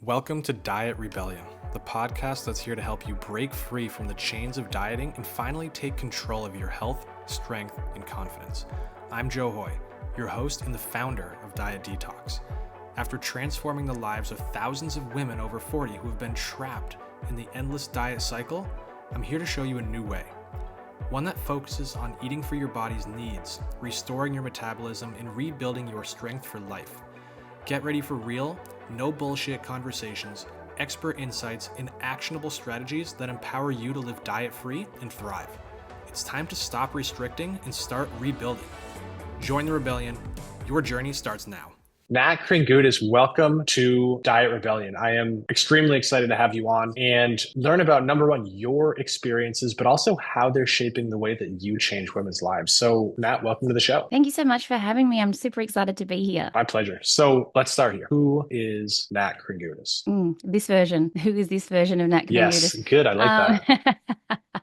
Welcome to Diet Rebellion, the podcast that's here to help you break free from the chains of dieting and finally take control of your health, strength, and confidence. I'm Joe Hoye, your host and the founder of Diet Detox. After transforming the lives of thousands of women over 40 who have been trapped in the endless diet cycle, I'm here to show you a new way. One that focuses on eating for your body's needs, restoring your metabolism, and rebuilding your strength for life. Get ready for real, no bullshit conversations, expert insights, and actionable strategies that empower you to live diet-free and thrive. It's time to stop restricting and start rebuilding. Join the rebellion. Your journey starts now. Nat Kringoudis, welcome to Diet Rebellion. I am extremely excited to have you on and learn about, number one, your experiences, but also how they're shaping the way that you change women's lives. So, Nat, welcome to the show. Thank you so much for having me. I'm super excited to be here. My pleasure. So let's start here. Who is Nat Kringoudis? This version. Who is this version of Nat Kringoudis? Yes, good. I like that.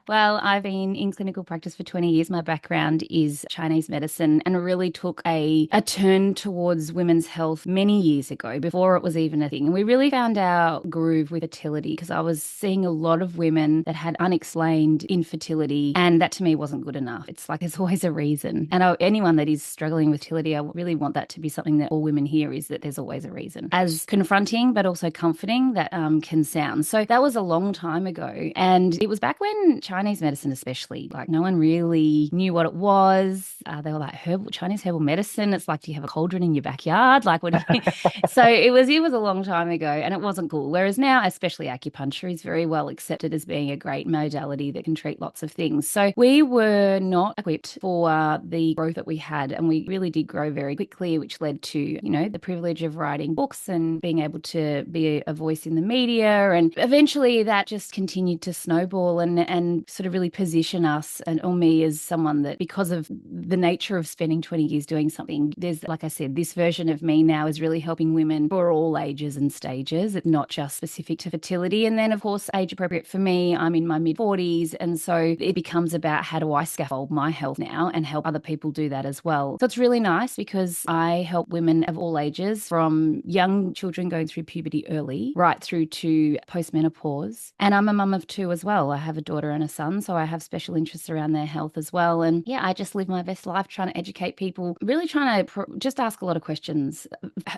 Well, I've been in clinical practice for 20 years. My background is Chinese medicine and really took a turn towards women's health many years ago, before it was even a thing. And we really found our groove with fertility because I was seeing a lot of women that had unexplained infertility, and that to me wasn't good enough. It's like there's always a reason. And anyone that is struggling with fertility, I really want that to be something that all women hear, is that there's always a reason. As confronting but also comforting that can sound. So that was a long time ago. And it was back when Chinese medicine especially, like no one really knew what it was. They were like Chinese herbal medicine. It's like, do you have a cauldron in your backyard? Like, what do you So it was a long time ago and it wasn't cool. Whereas now, especially acupuncture is very well accepted as being a great modality that can treat lots of things. So we were not equipped for the growth that we had, and we really did grow very quickly, which led to, the privilege of writing books and being able to be a voice in the media. And eventually that just continued to snowball and sort of really position us or me as someone that, because of the nature of spending 20 years doing something, there's, like I said, this version of me now is really helping women for all ages and stages. It's not just specific to fertility. And then, of course, age appropriate for me, I'm in my mid-40s. And so it becomes about how do I scaffold my health now and help other people do that as well. So it's really nice because I help women of all ages, from young children going through puberty early right through to postmenopause. And I'm a mum of two as well. I have a daughter and a son, so I have special interests around their health as well. And yeah, I just live my best life trying to educate people, really trying to just ask a lot of questions,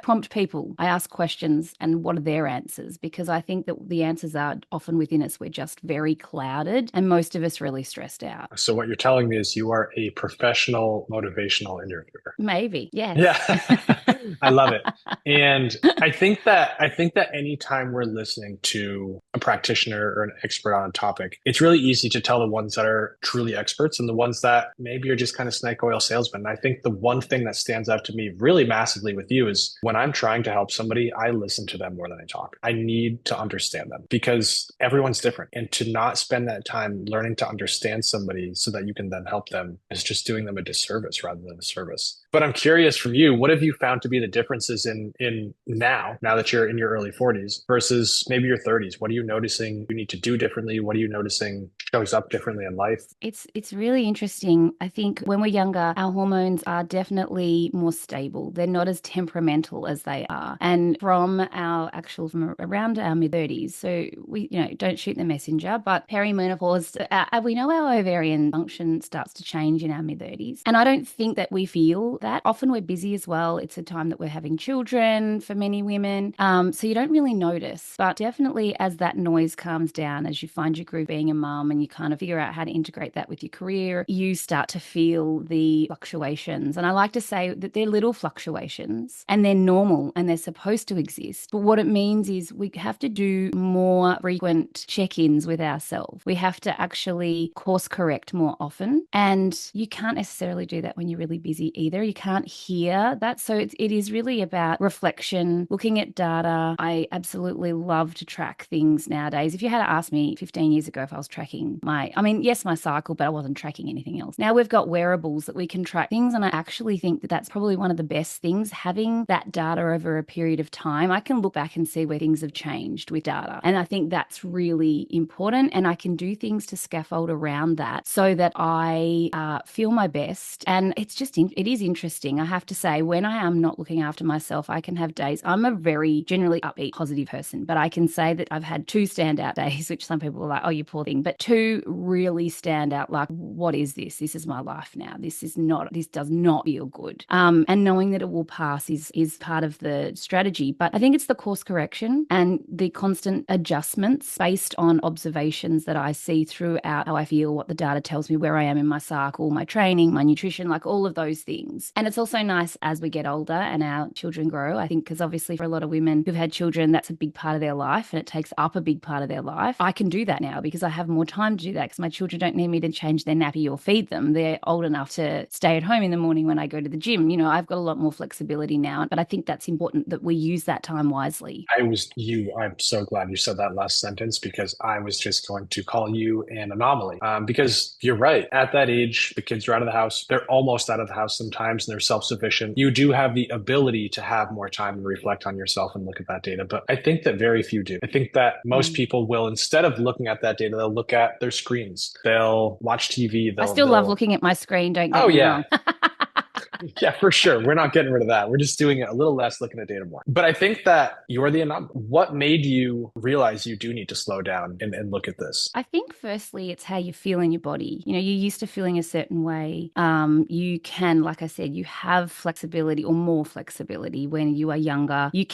prompt people. I ask questions and what are their answers? Because I think that the answers are often within us. We're just very clouded and most of us really stressed out. So what you're telling me is you are a professional motivational interviewer. Maybe, yes. Yeah. I love it. And I think that anytime we're listening to a practitioner or an expert on a topic, it's really easy to tell the ones that are truly experts and the ones that maybe are just kind of snake oil salesmen. And I think the one thing that stands out to me really massively with you is when I'm trying to help somebody, I listen to them more than I talk. I need to understand them because everyone's different. And to not spend that time learning to understand somebody so that you can then help them is just doing them a disservice rather than a service. But I'm curious from you, what have you found to be the differences in now that you're in your early 40s versus maybe your 30s? What are you noticing you need to do differently? What are you noticing shows up differently in life? It's really interesting. I think when we're younger, our hormones are definitely more stable. They're not as temperamental as they are. And from around our mid-30s, so we, don't shoot the messenger, but perimenopause, we know our ovarian function starts to change in our mid-30s. And I don't think that we feel that. Often we're busy as well. It's a time that we're having children for many women. So you don't really notice. But definitely as that noise calms down, as you find your groove being a mum and you kind of figure out how to integrate that with your career, you start to feel the fluctuations. And I like to say that they're little fluctuations and they're normal and they're supposed to exist. But what it means is we have to do more frequent check-ins with ourselves. We have to actually course correct more often. And you can't necessarily do that when you're really busy either. You can't hear that. So it is really about reflection, looking at data. I absolutely love to track things nowadays. If you had asked me 15 years ago if I was tracking tracking yes, my cycle, but I wasn't tracking anything else. Now we've got wearables that we can track things. And I actually think that that's probably one of the best things, having that data over a period of time. I can look back and see where things have changed with data. And I think that's really important. And I can do things to scaffold around that so that I feel my best. And it is interesting. I have to say, when I am not looking after myself, I can have days. I'm a very generally upbeat, positive person, but I can say that I've had 2 standout days, which some people are like, oh, you poor thing, but 2 really stand out. Like, what is this? This is my life now. This does not feel good. And knowing that it will pass is part of the strategy. But I think it's the course correction and the constant adjustments based on observations that I see throughout how I feel, what the data tells me, where I am in my cycle, my training, my nutrition, like all of those things. And it's also nice as we get older and our children grow, I think, because obviously for a lot of women who've had children, that's a big part of their life and it takes up a big part of their life. I can do that now because I have more time to do that because my children don't need me to change their nappy or feed them. They're old enough to stay at home in the morning when I go to the gym. I've got a lot more flexibility now, but I think that's important that we use that time wisely. I'm so glad you said that last sentence because I was just going to call you an anomaly. Because you're right. At that age, the kids are out of the house. They're almost out of the house sometimes and they're self-sufficient. You do have the ability to have more time and reflect on yourself and look at that data. But I think that very few do. I think that most people will, instead of looking at that data, they'll look at their screens. They'll watch TV. I still love looking at my screen. Don't get Oh, me yeah. wrong. Yeah, for sure. We're not getting rid of that. We're just doing it a little less, looking at data more. But I think that you're the anomaly. What made you realize you do need to slow down and look at this? I think firstly, it's how you feel in your body. You're used to feeling a certain way. You can, like I said, you have flexibility or more flexibility when you are younger. You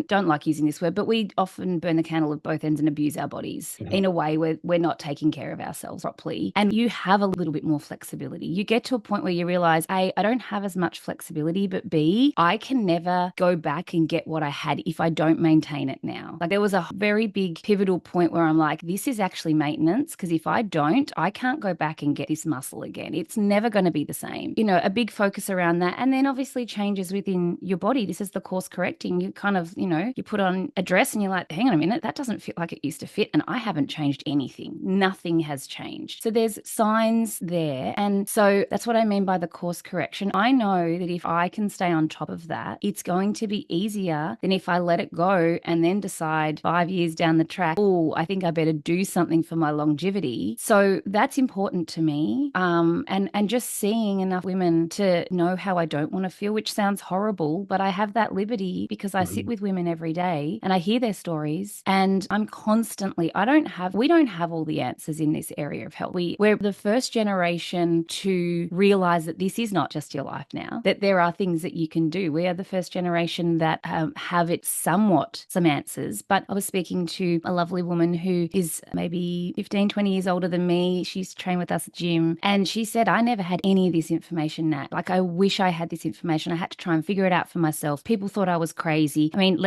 don't like using this word, but we often burn the candle at both ends and abuse our bodies in a way where we're not taking care of ourselves properly. And you have a little bit more flexibility. You get to a point where you realize, A, I don't have as much flexibility, but B, I can never go back and get what I had if I don't maintain it now. Like there was a very big pivotal point where I'm like, this is actually maintenance, because if I don't, I can't go back and get this muscle again. It's never going to be the same. A big focus around that. And then obviously changes within your body. This is the course correcting. You kind of, you put on a dress and you're like, hang on a minute, that doesn't fit like it used to fit. And I haven't changed anything. Nothing has changed. So there's signs there. And so that's what I mean by the course correction. I know that if I can stay on top of that, it's going to be easier than if I let it go and then decide 5 years down the track, oh, I think I better do something for my longevity. So that's important to me. And just seeing enough women to know how I don't want to feel, which sounds horrible, but I have that liberty because I sit with women every day and I hear their stories and I'm constantly, we don't have all the answers in this area of health. We're the first generation to realize that this is not just your life now, that there are things that you can do. We are the first generation that have some answers. But I was speaking to a lovely woman who is maybe 15, 20 years older than me. She's trained with us at gym. And she said, I never had any of this information, Nat. Like, I wish I had this information. I had to try and figure it out for myself. People thought I was crazy. I mean,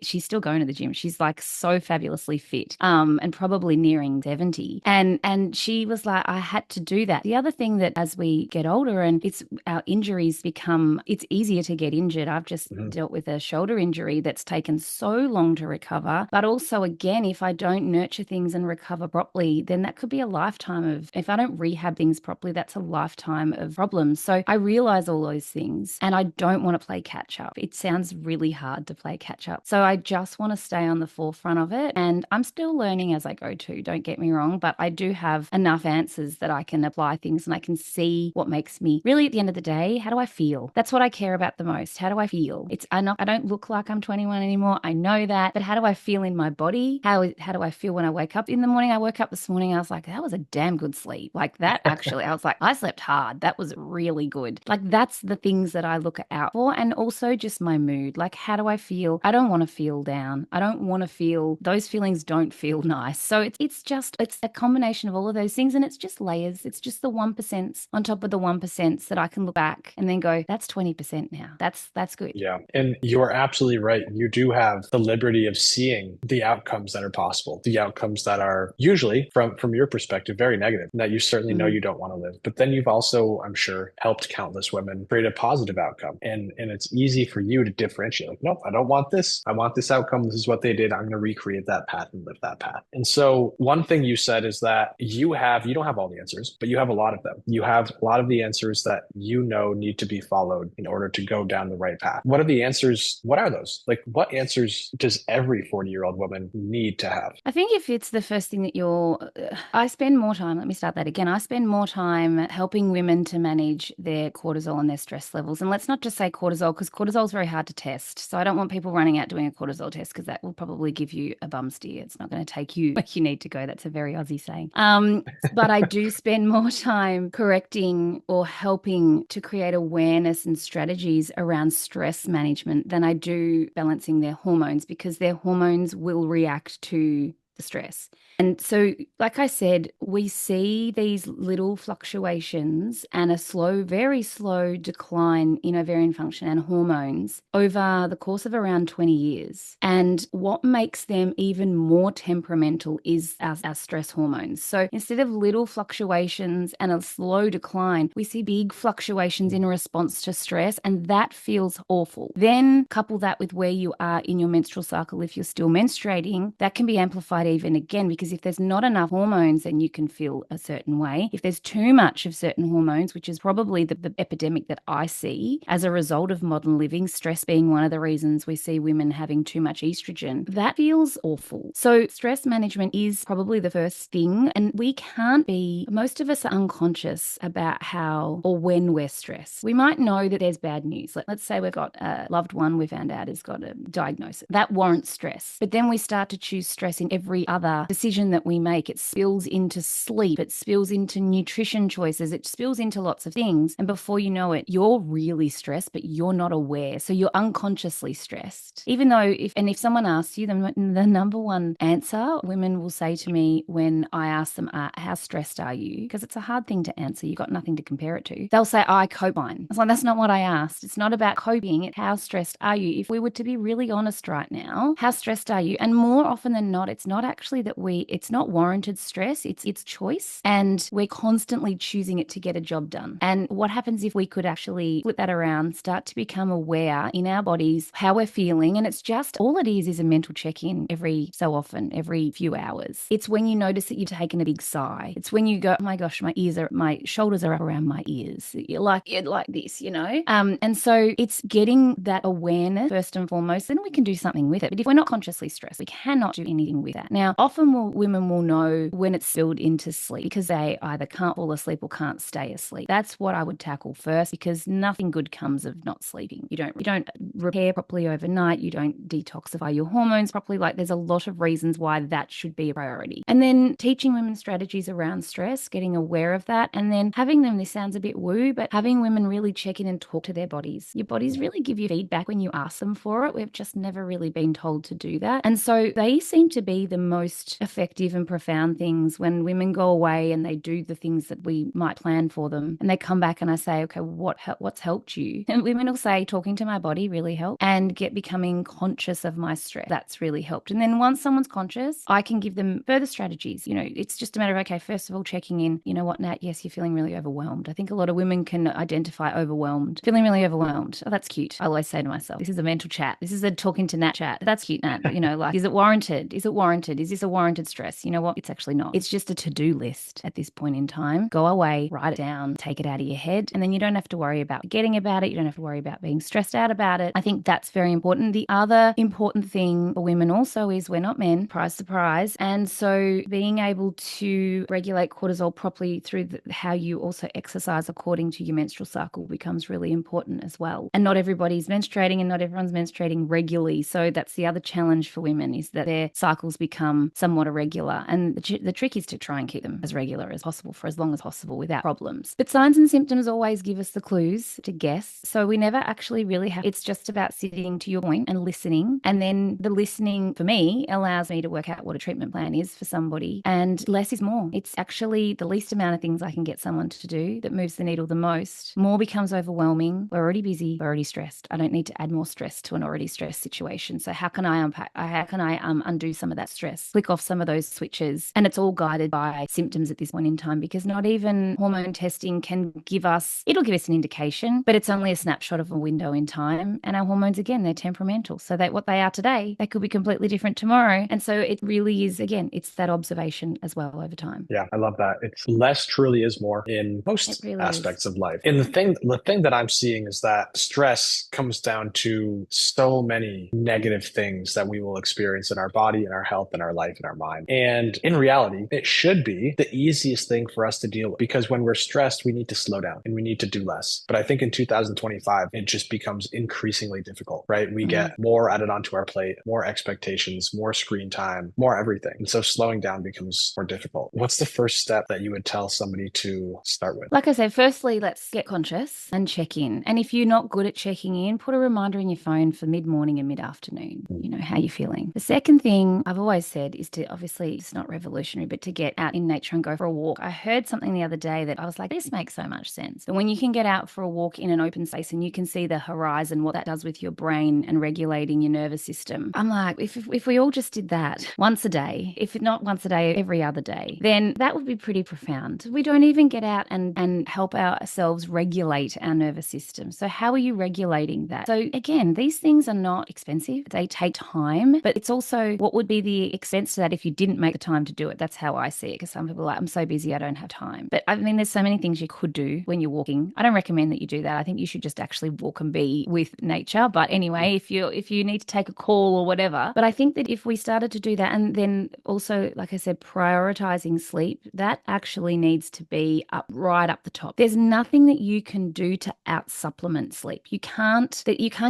she's still going to the gym. She's like so fabulously fit, and probably nearing 70. And she was like, I had to do that. The other thing that as we get older and our injuries it's easier to get injured. I've just dealt with a shoulder injury that's taken so long to recover. But also, again, if I don't nurture things and recover properly, then that could be a lifetime if I don't rehab things properly, that's a lifetime of problems. So I realize all those things and I don't want to play catch up. It sounds really hard to play catch up. So I just want to stay on the forefront of it. And I'm still learning as I go too, don't get me wrong, but I do have enough answers that I can apply things and I can see what makes me really, at the end of the day, how do I feel? That's what I care about the most. How do I feel? I don't look like I'm 21 anymore. I know that, but how do I feel in my body? How do I feel when I wake up in the morning? I woke up this morning, I was like, that was a damn good sleep. Like that actually, I was like, I slept hard. That was really good. Like that's the things that I look out for. And also just my mood. Like, how do I feel? I don't want to feel down. I don't want to feel, those feelings don't feel nice. So it's a combination of all of those things. And it's just layers. It's just the 1% on top of the 1% that I can look back and then go, that's 20% now. That's good. Yeah. And you're absolutely right. You do have the liberty of seeing the outcomes that are possible, the outcomes that are usually from your perspective, very negative, that you certainly know you don't want to live. But then you've also, I'm sure, helped countless women create a positive outcome. And it's easy for you to differentiate. Like, nope, I don't want this. I want this outcome. This is what they did. I'm going to recreate that path and live that path. And so one thing you said is that you don't have all the answers, but you have a lot of them. You have a lot of the answers that you know need to be followed in order to go down the right path. What are the answers? What are those? Like, what answers does every 40-year-old woman need to have? I think if it's the first thing that I spend more time, let me start that again. I spend more time helping women to manage their cortisol and their stress levels. And let's not just say cortisol, because cortisol is very hard to test. So I don't want people running out doing a cortisol test, because that will probably give you a bum steer. It's not going to take you where you need to go. That's a very Aussie saying. But I do spend more time correcting or helping to create awareness and strategies around stress management than I do balancing their hormones, because their hormones will react to the stress. And so, like I said, we see these little fluctuations and a very slow decline in ovarian function and hormones over the course of around 20 years. And what makes them even more temperamental is our stress hormones. So instead of little fluctuations and a slow decline, we see big fluctuations in response to stress, and that feels awful. Then couple that with where you are in your menstrual cycle. If you're still menstruating, that can be amplified even again, because if there's not enough hormones, then you can feel a certain way. If there's too much of certain hormones, which is probably the epidemic that I see as a result of modern living, stress being one of the reasons we see women having too much estrogen, that feels awful. So stress management is probably the first thing. And most of us are unconscious about how or when we're stressed. We might know that there's bad news. Let's say we've got a loved one we found out has got a diagnosis. That warrants stress. But then we start to choose stress in every other decision that we make. It spills into sleep. It spills into nutrition choices. It spills into lots of things. And before you know it, you're really stressed, but you're not aware. So you're unconsciously stressed. Even though if someone asks you, the number one answer women will say to me when I ask them, how stressed are you? Because it's a hard thing to answer. You've got nothing to compare it to. They'll say, I cope fine. I was like, that's not what I asked. It's not about coping. It's how stressed are you? If we were to be really honest right now, how stressed are you? And more often than not, it's not actually it's not warranted stress. It's choice. And we're constantly choosing it to get a job done. And what happens if we could actually flip that around, start to become aware in our bodies, how we're feeling. And it's just, all it is a mental check-in every so often, every few hours. It's when you notice that you've taken a big sigh. It's when you go, oh my gosh, my shoulders are up around my ears. You're like this, And so it's getting that awareness first and foremost, then we can do something with it. But if we're not consciously stressed, we cannot do anything with that. Now, often women will know when it's spilled into sleep, because they either can't fall asleep or can't stay asleep. That's what I would tackle first, because nothing good comes of not sleeping. You don't repair properly overnight. You don't detoxify your hormones properly. Like, there's a lot of reasons why that should be a priority. And then teaching women strategies around stress, getting aware of that, and then having them, this sounds a bit woo, but having women really check in and talk to their bodies. Your bodies really give you feedback when you ask them for it. We've just never really been told to do that. And so they seem to be the most effective and profound things when women go away and they do the things that we might plan for them. And they come back and I say, okay, what's helped you? And women will say, talking to my body really helped, and becoming conscious of my stress. That's really helped. And then once someone's conscious, I can give them further strategies. It's just a matter of, okay, first of all, checking in, you know what, Nat, yes, you're feeling really overwhelmed. I think a lot of women can identify overwhelmed, feeling really overwhelmed. Oh, that's cute. I always say to myself, this is a mental chat. This is a talking to Nat chat. That's cute, Nat. Like, is it warranted? Is it warranted? Is this a warranted stress? You know what? It's actually not. It's just a to-do list at this point in time. Go away, write it down, take it out of your head, and then you don't have to worry about forgetting about it. You don't have to worry about being stressed out about it. I think that's very important. The other important thing for women also is we're not men, surprise. And so being able to regulate cortisol properly through how you also exercise according to your menstrual cycle becomes really important as well. And not everybody's menstruating, and not everyone's menstruating regularly. So that's the other challenge for women, is that their cycles become become somewhat irregular. And the trick is to try and keep them as regular as possible for as long as possible without problems. But signs and symptoms always give us the clues to guess. So we never actually really have, it's just about sitting, to your point, and listening. And then the listening for me allows me to work out what a treatment plan is for somebody. And less is more. It's actually the least amount of things I can get someone to do that moves the needle the most. More becomes overwhelming. We're already busy, we're already stressed. I don't need to add more stress to an already stressed situation. So how can I undo some of that stress, flick off some of those switches? And it's all guided by symptoms at this point in time, because not even hormone testing can give us, it'll give us an indication, but it's only a snapshot of a window in time. And our hormones, again, they're temperamental. So that what they are today, they could be completely different tomorrow. And so it really is, again, it's that observation as well over time. Yeah, I love that. It's less truly is more in most aspects of life. And the thing that I'm seeing is that stress comes down to so many negative things that we will experience in our body, in our health, in our life, in our mind. And in reality, it should be the easiest thing for us to deal with, because when we're stressed, we need to slow down and we need to do less. But I think in 2025, it just becomes increasingly difficult, right? We get more added onto our plate, more expectations, more screen time, more everything. And so slowing down becomes more difficult. What's the first step that you would tell somebody to start with? Like I said, firstly, let's get conscious and check in. And if you're not good at checking in, put a reminder in your phone for mid-morning and mid-afternoon. You know, how you're feeling. The second thing I've always said is to, obviously, it's not revolutionary, but to get out in nature and go for a walk. I heard something the other day that I was like, this makes so much sense. But when you can get out for a walk in an open space and you can see the horizon, what that does with your brain and regulating your nervous system, I'm like, if we all just did that once a day, if not once a day, every other day, then that would be pretty profound. We don't even get out and help ourselves regulate our nervous system. So how are you regulating that? So again, these things are not expensive. They take time, but it's also what would be the expense to that if you didn't make the time to do it. That's how I see it, because some people are like, I'm so busy, I don't have time. But I mean, there's so many things you could do when you're walking. I don't recommend that you do that. I think you should just actually walk and be with nature. But anyway, if you need to take a call or whatever, but I think that if we started to do that, and then also, like I said, prioritizing sleep, that actually needs to be right up the top. There's nothing that you can do to out supplement sleep. You can't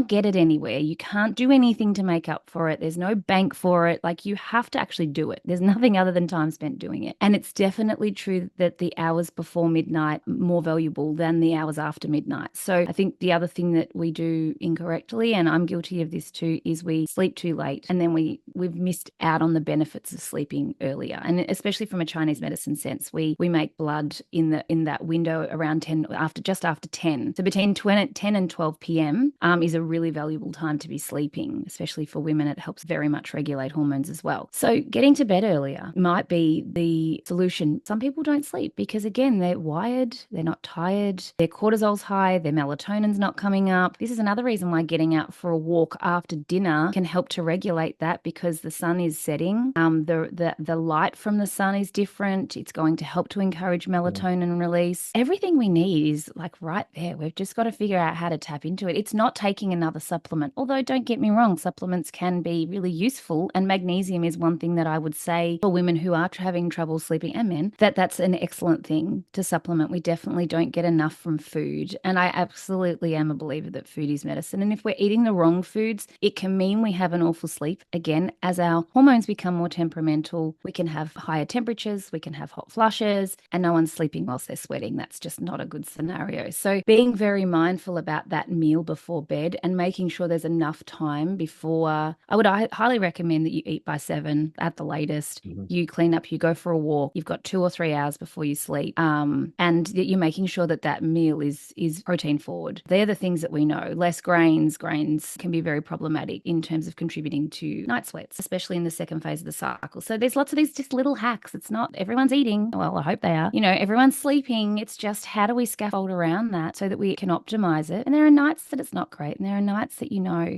get it anywhere. You can't do anything to make up for it. There's no bank for it. Like, you have to actually do it. There's nothing other than time spent doing it. And it's definitely true that the hours before midnight are more valuable than the hours after midnight. So I think the other thing that we do incorrectly, and I'm guilty of this too, is we sleep too late, and then we've missed out on the benefits of sleeping earlier. And especially from a Chinese medicine sense, we make blood in that window around 10, just after 10. So between 10 and 12 p.m. Is a really valuable time to be sleeping, especially for women. It helps very much regulate hormones as well. So getting to bed earlier might be the solution. Some people don't sleep because, again, they're wired, they're not tired, their cortisol's high, their melatonin's not coming up. This is another reason why getting out for a walk after dinner can help to regulate that, because the sun is setting. The light from the sun is different. It's going to help to encourage melatonin release. Everything we need is like right there. We've just got to figure out how to tap into it. It's not taking another supplement. Although, don't get me wrong, supplements can be really useful, and magnesium is one thing that I would say for women who are having trouble sleeping, and men, that's an excellent thing to supplement. We definitely don't get enough from food, and I absolutely am a believer that food is medicine. And if we're eating the wrong foods, it can mean we have an awful sleep. Again, as our hormones become more temperamental, we can have higher temperatures, we can have hot flushes, and no one's sleeping whilst they're sweating. That's just not a good scenario. So being very mindful about that meal before bed and making sure there's enough time before, I highly recommend that you eat by 7 at the latest. You clean up, you go for a walk, you've got 2 or 3 hours before you sleep, and that you're making sure that meal is protein forward. They're the things that we know. Less grains can be very problematic in terms of contributing to night sweats, especially in the second phase of the cycle. So there's lots of these just little hacks. It's not everyone's eating. Well, I hope they are. Everyone's sleeping. It's just, how do we scaffold around that so that we can optimize it? And there are nights that it's not great, and there are nights that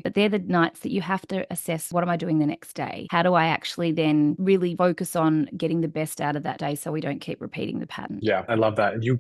but they're the nights that you have to assess, what am I doing the next day? How do I actually then really focus on getting the best out of that day so we don't keep repeating the pattern? Yeah, I love that. You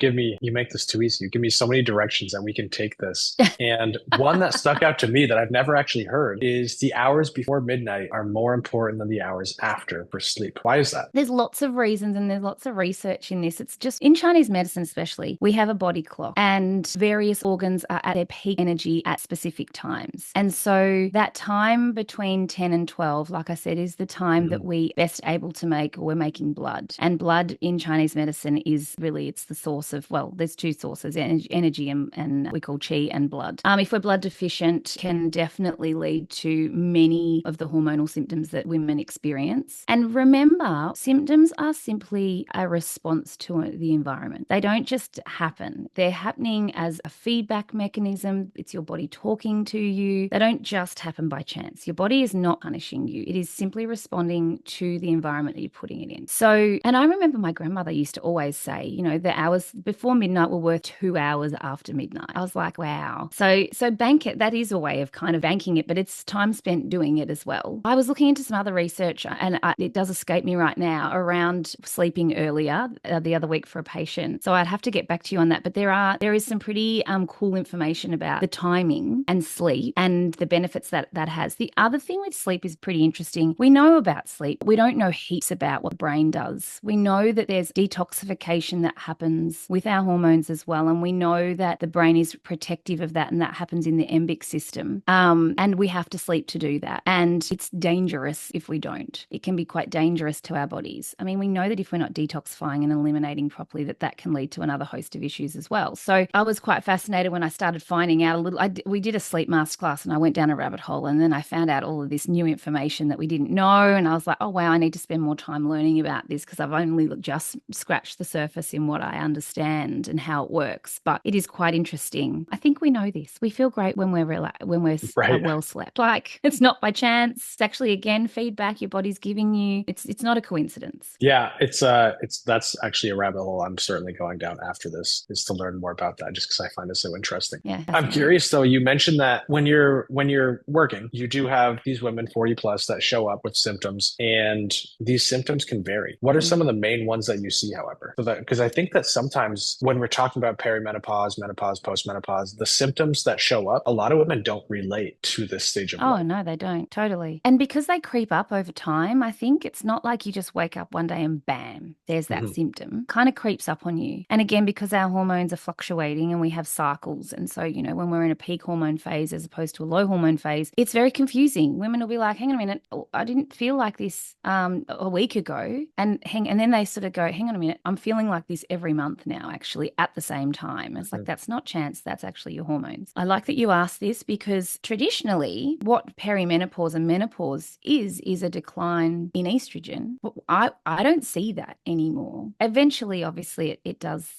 make this too easy. You give me so many directions that we can take this. And one that stuck out to me that I've never actually heard is the hours before midnight are more important than the hours after for sleep. Why is that? There's lots of reasons, and there's lots of research in this. It's just, in Chinese medicine especially, we have a body clock, and various organs are at their peak energy at specific times. And so that time between 10 and 12, like I said, is the time time that we best able to make, we're making blood. And blood in Chinese medicine is really, it's the source of, well, there's two sources, energy and we call qi and blood. If we're blood deficient, can definitely lead to many of the hormonal symptoms that women experience. And remember, symptoms are simply a response to the environment. They don't just happen. They're happening as a feedback mechanism. It's your body talking to you. They don't just happen by chance. Your body is not punishing you. It is simply responding to the environment that you're putting it in. So, and I remember my grandmother used to always say, you know, the hours before midnight were worth 2 hours after midnight. I was like, wow. So bank it. That is a way of kind of banking it, but it's time spent doing it as well. I was looking into some other research, and it does escape me right now, around sleeping earlier the other week for a patient. So I'd have to get back to you on that. But there is some pretty cool information about the timing and sleep and the benefits that has. The other thing with sleep is pretty interesting. We know about sleep. We don't know heaps about what the brain does. We know that there's detoxification that happens with our hormones as well. And we know that the brain is protective of that, and that happens in the limbic system. And we have to sleep to do that. And it's dangerous if we don't. It can be quite dangerous to our bodies. I mean, we know that if we're not detoxifying and eliminating properly, that can lead to another host of issues as well. So I was quite fascinated when I started finding out a little. We did a sleep master class, and I went down a rabbit hole, and then I found out all of this new information that we didn't know. And I was like, oh, wow, I need to spend more time learning about this, because I've only just scratched the surface in what I understand and how it works. But it is quite interesting. I think we know this. We feel great when we're Right. well slept. Like, it's not by chance. It's actually, again, feedback your body's giving you. It's not a coincidence. Yeah, that's actually a rabbit hole I'm certainly going down after this, is to learn more about that, just because I find it so interesting. Yeah, I'm fascinating. curious though, you mentioned that when you're working, you do have these women 40 plus that show up with symptoms, and these symptoms can vary. What are some of the main ones that you see, however? So that, because I think that sometimes when we're talking about perimenopause, menopause, postmenopause, the symptoms that show up, a lot of women don't relate to this stage of Oh, life. no, they don't. Totally. And because they creep up over time, I think it's not like you just wake up one day and bam, there's that symptom. Kind of creeps up on you. And again, because our hormones are fluctuating and we have cycles. And so, you know, when we're in a peak hormone phase as opposed to a low hormone phase, it's very confusing. Women will be like, hang on a minute, I didn't feel like this a week ago. And then they sort of go, hang on a minute, I'm feeling like this every month now, actually, at the same time. It's like, that's not chance. That's actually your hormones. I like that you asked this, because traditionally, what perimenopause and menopause is a decline in estrogen. But I don't see that anymore. Eventually, obviously, it does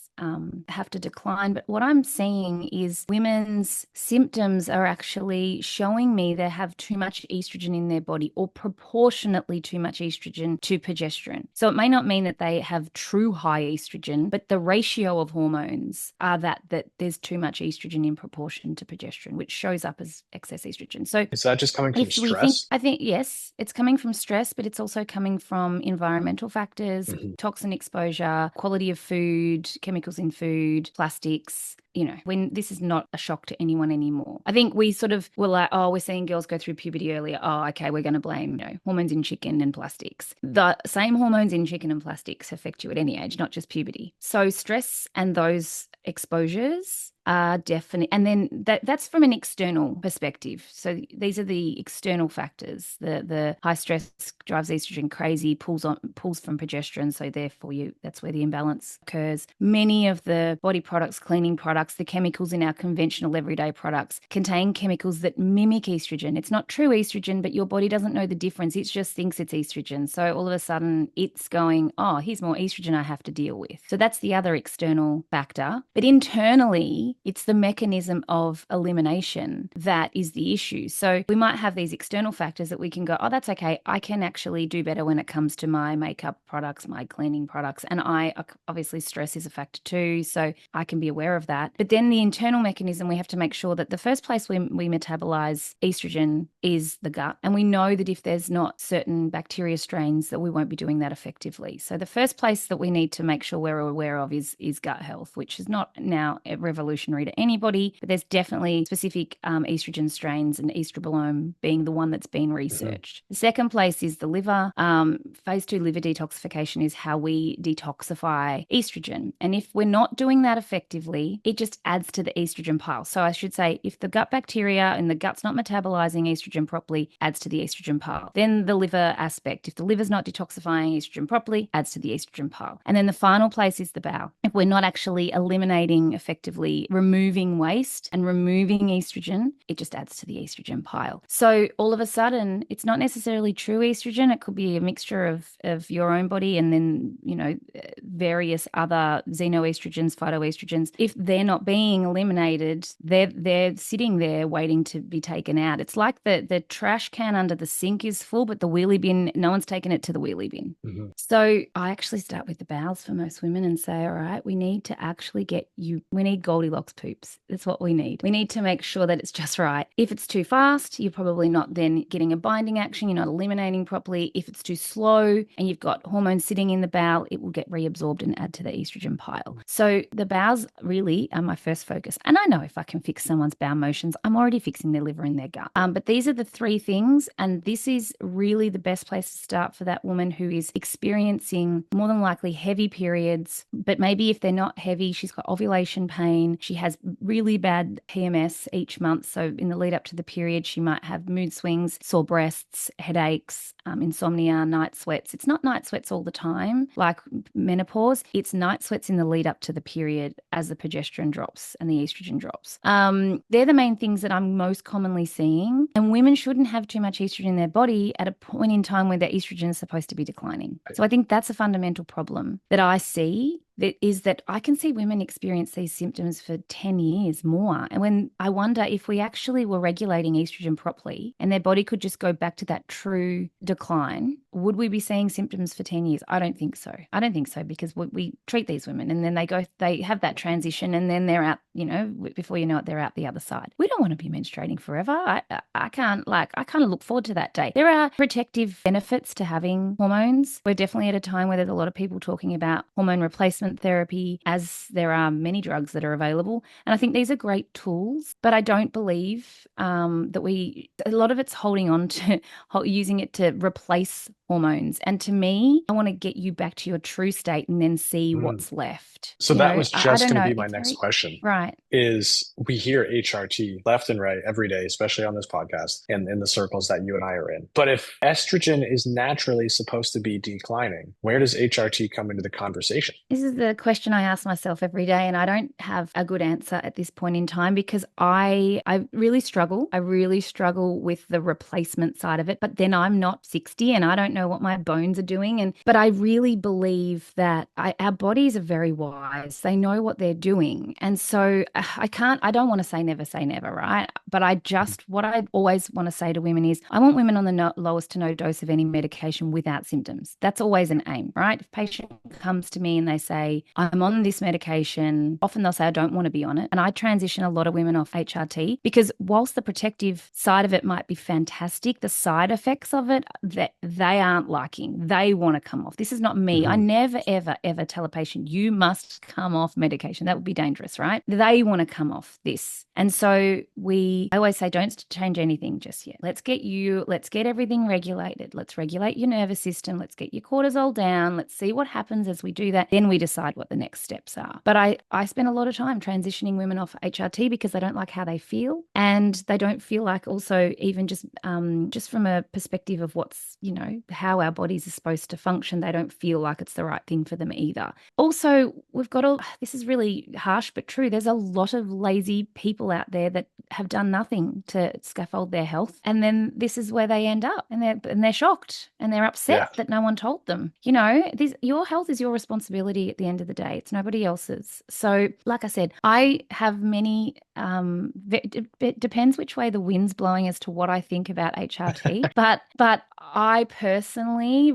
have to decline. But what I'm seeing is women's symptoms are actually showing me they have too much estrogen in their body, or proportionately too much estrogen to progesterone. So it may not mean that they have true high estrogen, but the ratio of hormones are that there's too much estrogen in proportion to progesterone, which shows up as excess estrogen. So Is that just coming from stress? I think, yes, it's coming from stress, but it's also coming from environmental factors, toxin exposure, quality of food, chemicals in food, plastics. You know, when this is not a shock to anyone anymore. I think we sort of were like, oh, we're seeing girls go through puberty earlier. Oh, okay, we're going to blame, you know, hormones in chicken and plastics. The same hormones in chicken and plastics affect you at any age, not just puberty. So stress and those exposures are definitely, and then that's from an external perspective. So these are the external factors. The high stress drives estrogen crazy, pulls from progesterone. So therefore, that's where the imbalance occurs. Many of the body products, cleaning products, the chemicals in our conventional everyday products contain chemicals that mimic estrogen. It's not true estrogen, but your body doesn't know the difference. It just thinks it's estrogen. So all of a sudden, it's going, oh, here's more estrogen I have to deal with. So that's the other external factor. But internally, it's the mechanism of elimination that is the issue. So we might have these external factors that we can go, oh, that's okay. I can actually do better when it comes to my makeup products, my cleaning products. And obviously stress is a factor too. So I can be aware of that. But then the internal mechanism, we have to make sure that the first place we metabolize estrogen is the gut. And we know that if there's not certain bacteria strains, that we won't be doing that effectively. So the first place that we need to make sure we're aware of is gut health, which is not now revolutionary evolutionary to anybody, but there's definitely specific estrogen strains, and estrobolome being the one that's been researched. The second place is the liver. Phase 2 liver detoxification is how we detoxify estrogen. And if we're not doing that effectively, it just adds to the estrogen pile. So I should say, if the gut bacteria in the gut's not metabolizing estrogen properly, adds to the estrogen pile. Then the liver aspect, if the liver's not detoxifying estrogen properly, adds to the estrogen pile. And then the final place is the bowel. If we're not actually eliminating, effectively removing waste and removing estrogen, it just adds to the estrogen pile. So all of a sudden, it's not necessarily true estrogen. It could be a mixture of your own body and then, various other xenoestrogens, phytoestrogens. If they're not being eliminated, they're sitting there waiting to be taken out. It's like the trash can under the sink is full, but the wheelie bin, no one's taken it to the wheelie bin. So I actually start with the bowels for most women and say, all right, we need to actually we need Goldilocks poops. That's what we need. We need to make sure that it's just right. If it's too fast, you're probably not then getting a binding action. You're not eliminating properly. If it's too slow and you've got hormones sitting in the bowel, it will get reabsorbed and add to the estrogen pile. So the bowels really are my first focus. And I know if I can fix someone's bowel motions, I'm already fixing their liver and their gut. But these are the three things. And this is really the best place to start for that woman who is experiencing more than likely heavy periods. But maybe if they're not heavy, she's got ovulation pain. She has really bad PMS each month. So in the lead up to the period, she might have mood swings, sore breasts, headaches, insomnia, night sweats. It's not night sweats all the time, like menopause. It's night sweats in the lead up to the period as the progesterone drops and the estrogen drops. They're the main things that I'm most commonly seeing. And women shouldn't have too much estrogen in their body at a point in time where their estrogen is supposed to be declining. So I think that's a fundamental problem that I see. That is that I can see women experience these symptoms for 10 years more. And when I wonder if we actually were regulating estrogen properly and their body could just go back to that true decline, would we be seeing symptoms for 10 years? I don't think so. I don't think so, because we treat these women and then they have that transition and then they're out, before you know it, they're out the other side. We don't want to be menstruating forever. I kind of look forward to that day. There are protective benefits to having hormones. We're definitely at a time where there's a lot of people talking about hormone replacement therapy, as there are many drugs that are available. And I think these are great tools, but I don't believe that a lot of it's holding on to using it to replace hormones. And to me, I want to get you back to your true state and then see what's left. So that was just going to be my next question. Right. Is we hear HRT left and right every day, especially on this podcast and in the circles that you and I are in. But if estrogen is naturally supposed to be declining, where does HRT come into the conversation? This is the question I ask myself every day, and I don't have a good answer at this point in time, because I really struggle. I really struggle with the replacement side of it. But then I'm not 60 and I don't know what my bones are doing. But I really believe that our bodies are very wise. They know what they're doing. And so I don't want to say never, right? But what I always want to say to women is I want women on the lowest to no dose of any medication without symptoms. That's always an aim, right? If a patient comes to me and they say, I'm on this medication, often they'll say, I don't want to be on it. And I transition a lot of women off HRT because whilst the protective side of it might be fantastic, the side effects of it, that they aren't liking. They want to come off. This is not me. I never, ever, ever tell a patient, you must come off medication. That would be dangerous, right? They want to come off this. And so I always say, don't change anything just yet. Let's get everything regulated. Let's regulate your nervous system. Let's get your cortisol down. Let's see what happens as we do that. Then we decide what the next steps are. But I spend a lot of time transitioning women off HRT because they don't like how they feel. And they don't feel like, also even just from a perspective of what's, how our bodies are supposed to function, they don't feel like it's the right thing for them either. Also, this is really harsh but true, there's a lot of lazy people out there that have done nothing to scaffold their health, and then this is where they end up, and they're shocked and they're upset that no one told them. Your health is your responsibility at the end of the day. It's nobody else's. So like I said, I have many it depends which way the wind's blowing as to what I think about HRT. but I personally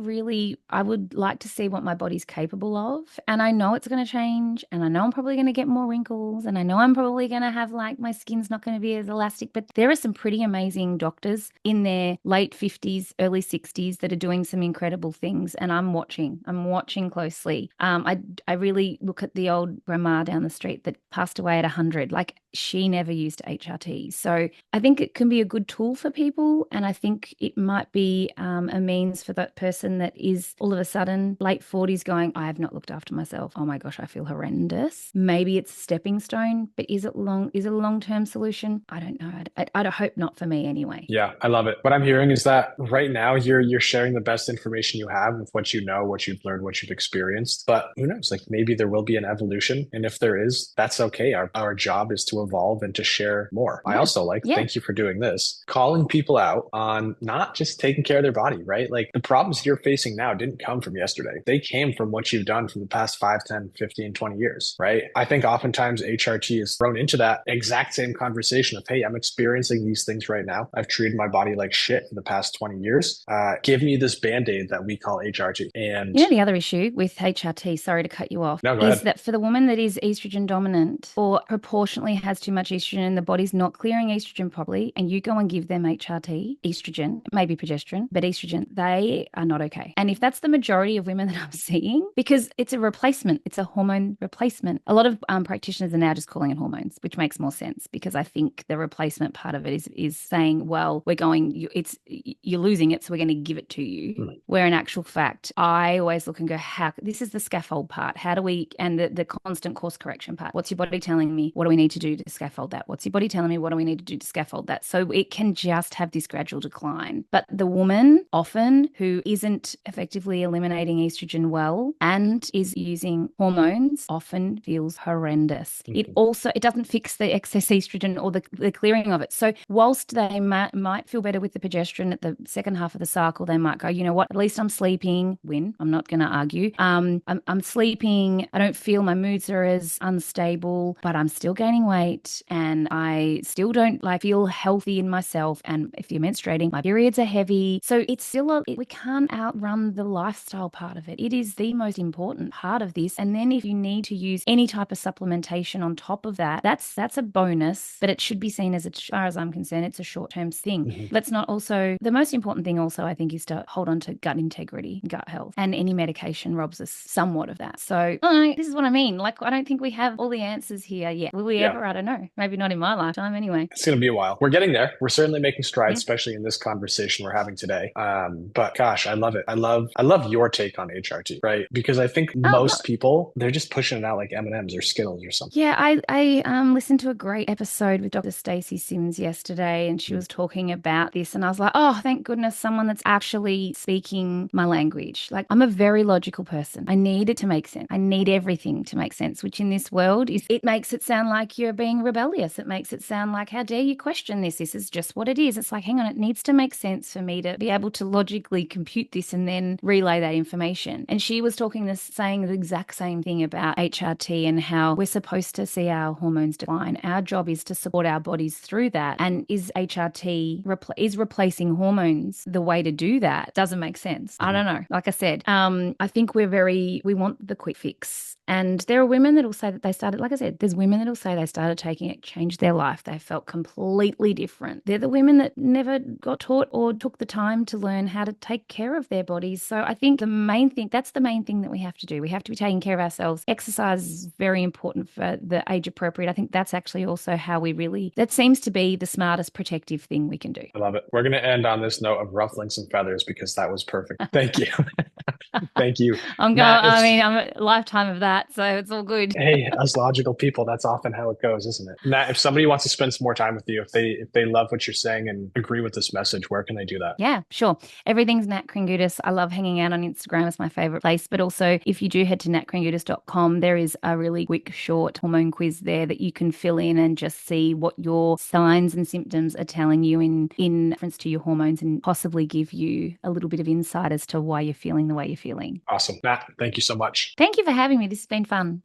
I would like to see what my body's capable of. And I know it's going to change, and I know I'm probably going to get more wrinkles, and I know I'm probably going to have like my skin's not going to be as elastic, but there are some pretty amazing doctors in their late 50s, early 60s that are doing some incredible things. And I'm watching closely. I really look at the old grandma down the street that passed away at 100. Like, she never used HRT. So I think it can be a good tool for people. And I think it might be a means for that person that is all of a sudden late 40s going, I have not looked after myself. Oh my gosh, I feel horrendous. Maybe it's a stepping stone, but is it a long-term solution? I don't know. I hope not for me anyway. Yeah, I love it. What I'm hearing is that right now you're sharing the best information you have with what you know, what you've learned, what you've experienced. But who knows? Like, maybe there will be an evolution. And if there is, that's okay. Our job is to evolve and to share more. I also thank you for doing this, calling people out on not just taking care of their body, right? Like, the problems you're facing now didn't come from yesterday. They came from what you've done from the past 5, 10, 15, 20 years, right? I think oftentimes HRT is thrown into that exact same conversation of, hey, I'm experiencing these things right now. I've treated my body like shit for the past 20 years. Give me this Band-Aid that we call HRT. And the other issue with HRT, sorry to cut you off, is that for the woman that is estrogen dominant or proportionately has too much estrogen and the body's not clearing estrogen properly, and you go and give them HRT, estrogen, maybe progesterone, but estrogen, they are not okay. And if that's the majority of women that I'm seeing, because it's a replacement, it's a hormone replacement. A lot of practitioners are now just calling it hormones, which makes more sense, because I think the replacement part of it is saying, well, you're losing it, so we're going to give it to you. Where in actual fact, I always look and go, this is the scaffold part. How do we, and the constant course correction part. What's your body telling me? What do we need to do to scaffold that? What's your body telling me? What do we need to do to scaffold that? So it can just have this gradual decline. But the woman often who isn't effectively eliminating estrogen well and is using hormones often feels horrendous. It doesn't fix the excess estrogen or the clearing of it. So whilst they might feel better with the progesterone at the second half of the cycle, they might go, you know what, at least I'm sleeping. I'm not going to argue. I'm sleeping. I don't feel my moods are as unstable, but I'm still gaining weight and I still don't feel healthy in myself. And if you're menstruating, my periods are heavy. So it's still we can't outrun the lifestyle part of it. It is the most important part of this. And then if you need to use any type of supplementation on top of that, that's a bonus, but it should be seen as far as I'm concerned, it's a short-term thing. Let's not also, the most important thing also, I think, is to hold on to gut integrity, gut health, and any medication robs us somewhat of that. So this is what I mean. Like, I don't think we have all the answers here yet. Will we ever? I don't know. Maybe not in my lifetime anyway. It's going to be a while. We're getting there. We're certainly making strides, especially in this conversation we're having today. But gosh, I love it. I love your take on HRT, right? Because I think most people, they're just pushing it out like M&Ms or Skittles or something. Yeah, I listened to a great episode with Dr. Stacey Sims yesterday, and she was talking about this, and I was like, oh, thank goodness, someone that's actually speaking my language. Like, I'm a very logical person. I need it to make sense. I need everything to make sense, which in this world it makes it sound like you're being rebellious. It makes it sound like, how dare you question this? This is just what it is. It's like, hang on, it needs to make sense for me to be able to logically compute this and then relay that information. And she was saying the exact same thing about HRT and how we're supposed to see our hormones decline. Our job is to support our bodies through that. And is HRT is replacing hormones the way to do that? Doesn't make sense. I don't know. Like I said, I think we want the quick fix. And there are women that will say that they started, like I said, there's women that will say they started taking it, changed their life. They felt completely different. They're the women that never got taught or took the time to learn how to take care of their bodies. So I think that's the main thing that we have to do. We have to be taking care of ourselves. Exercise is very important for the age appropriate. I think that's actually also how that seems to be the smartest protective thing we can do. I love it. We're going to end on this note of ruffling some feathers because that was perfect. Thank you. Thank you. I'm a lifetime of that, so it's all good. Hey, us logical people, that's often how it goes, isn't it? Nat, if somebody wants to spend some more time with you, if they love what you're saying and agree with this message, where can they do that? Yeah, sure. Everything's Nat Kringoudis. I love hanging out on Instagram. It's my favorite place. But also, if you do head to natkringoudis.com, there is a really quick, short hormone quiz there that you can fill in and just see what your signs and symptoms are telling you in reference to your hormones, and possibly give you a little bit of insight as to why you're feeling the way you're feeling. Awesome. Nat, thank you so much. Thank you for having me. This has been fun.